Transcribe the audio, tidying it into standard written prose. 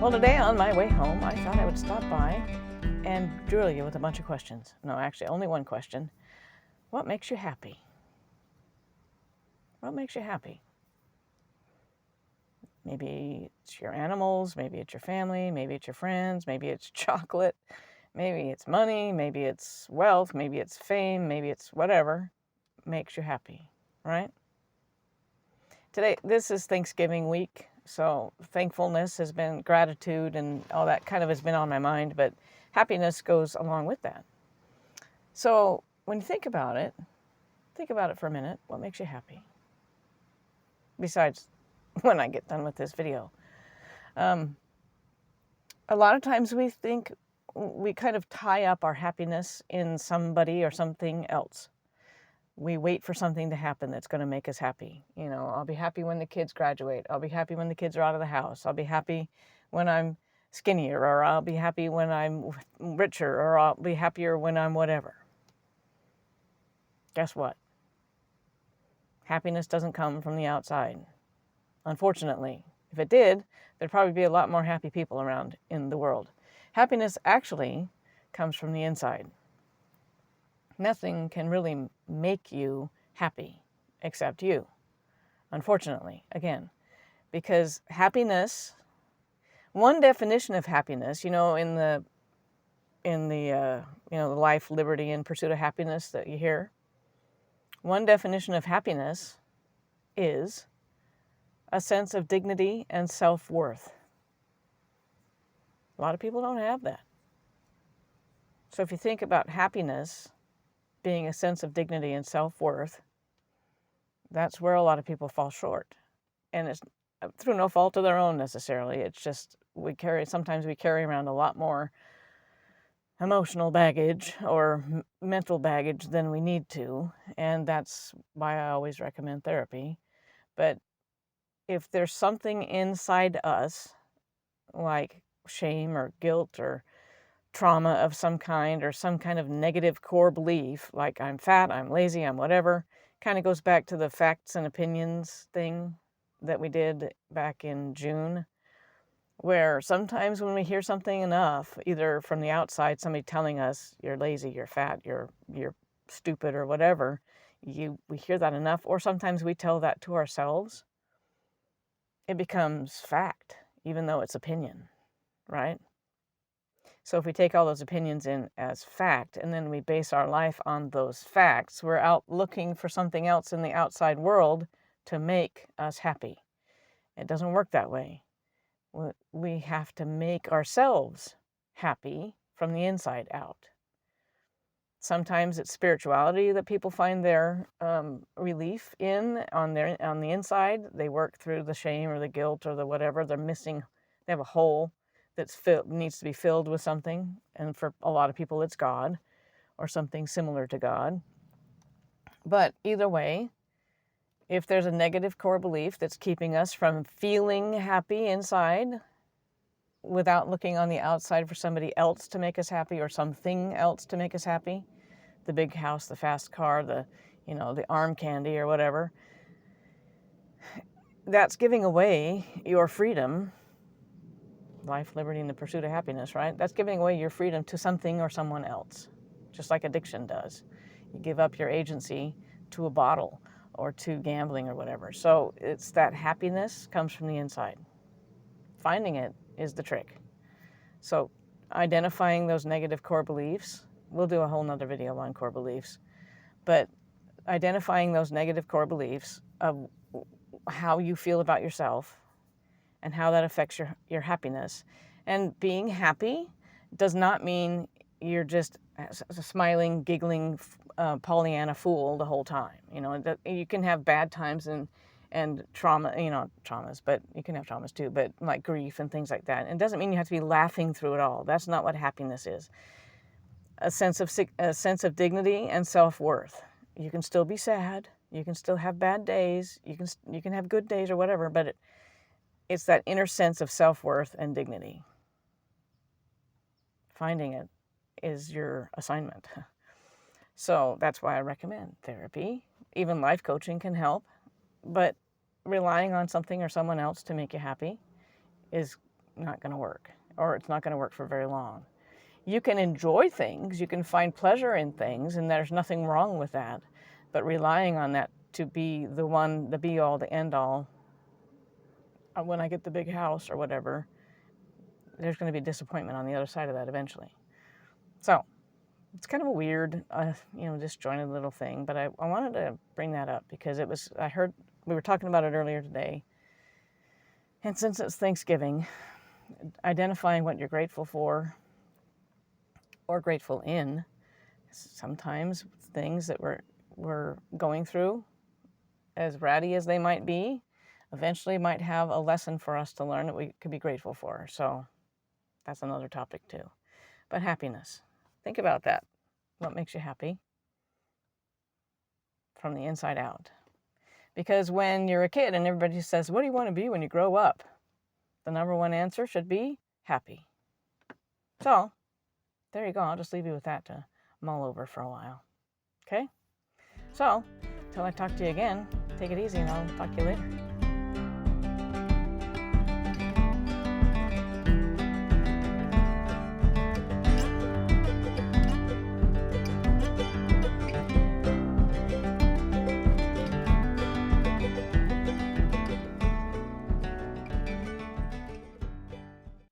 Well, today on my way home, I thought I would stop by and drill you with a bunch of questions. No, actually, only one question. What makes you happy? What makes you happy? Maybe it's your animals, maybe it's your family, maybe it's your friends, maybe it's chocolate, maybe it's money, maybe it's wealth, maybe it's fame, maybe it's whatever makes you happy, right? Today, this is Thanksgiving week, so thankfulness has been, gratitude and all that kind of has been on my mind, but happiness goes along with that. So when you think about it for a minute. What makes you happy? Besides when I get done with this video. A lot of times we think we kind of tie up our happiness in somebody or something else. We wait for something to happen that's going to make us happy. You know, I'll be happy when the kids graduate. I'll be happy when the kids are out of the house. I'll be happy when I'm skinnier, or I'll be happy when I'm richer, or I'll be happier when I'm whatever. Guess what? Happiness doesn't come from the outside. Unfortunately, if it did, there'd probably be a lot more happy people around in the world. Happiness actually comes from the inside. Nothing can really make you happy except you, unfortunately, again, because happiness, one definition of happiness, in the the life, liberty, and pursuit of happiness that you hear, one definition of happiness is a sense of dignity and self-worth. A lot of people don't have that. So if you think about happiness being a sense of dignity and self-worth, that's where a lot of people fall short. And it's through no fault of their own necessarily. It's just sometimes we carry around a lot more emotional baggage or mental baggage than we need to. And that's why I always recommend therapy. But if there's something inside us, like shame or guilt or trauma of some kind, or some kind of negative core belief, like I'm fat, I'm lazy, I'm whatever, kind of goes back to the facts and opinions thing that we did back in June, where sometimes when we hear something enough, either from the outside, somebody telling us you're lazy, you're fat, you're stupid or whatever, we hear that enough, or sometimes we tell that to ourselves, it becomes fact, even though it's opinion, right? So if we take all those opinions in as fact, and then we base our life on those facts, we're out looking for something else in the outside world to make us happy. It doesn't work that way. We have to make ourselves happy from the inside out. Sometimes it's spirituality that people find their relief in on the inside. They work through the shame or the guilt or the whatever. They're missing. They have a hole needs to be filled with something. And for a lot of people, it's God or something similar to God. But either way, if there's a negative core belief that's keeping us from feeling happy inside without looking on the outside for somebody else to make us happy or something else to make us happy, the big house, the fast car, the arm candy or whatever, that's giving away your freedom. Life, liberty, and the pursuit of happiness, right? That's giving away your freedom to something or someone else, just like addiction does. You give up your agency to a bottle or to gambling or whatever. So it's that happiness comes from the inside. Finding it is the trick. So identifying those negative core beliefs, we'll do a whole nother video on core beliefs, but identifying those negative core beliefs of how you feel about yourself and how that affects your happiness. And being happy does not mean you're just a smiling, giggling Pollyanna fool the whole time. You can have bad times and trauma, traumas, but you can have traumas too, but like grief and things like that. It doesn't mean you have to be laughing through it all. That's not what happiness is. A sense of dignity and self-worth. You can still be sad. You can still have bad days. You can have good days or whatever, but it's that inner sense of self-worth and dignity. Finding it is your assignment. So that's why I recommend therapy. Even life coaching can help, but relying on something or someone else to make you happy is not going to work, or it's not going to work for very long. You can enjoy things, you can find pleasure in things, and there's nothing wrong with that. But relying on that to be the one, the be all, the end all, when I get the big house or whatever, there's going to be disappointment on the other side of that eventually. So it's kind of a weird, disjointed little thing, but I wanted to bring that up because I heard, we were talking about it earlier today. And since it's Thanksgiving, identifying what you're grateful for or grateful in, sometimes things that we're going through, as ratty as they might be, eventually might have a lesson for us to learn that we could be grateful for. So that's another topic too. But happiness. Think about that. What makes you happy from the inside out? Because when you're a kid and everybody says, what do you want to be when you grow up? The number one answer should be happy. So there you go. I'll just leave you with that to mull over for a while. Okay? So, until I talk to you again, take it easy and I'll talk to you later.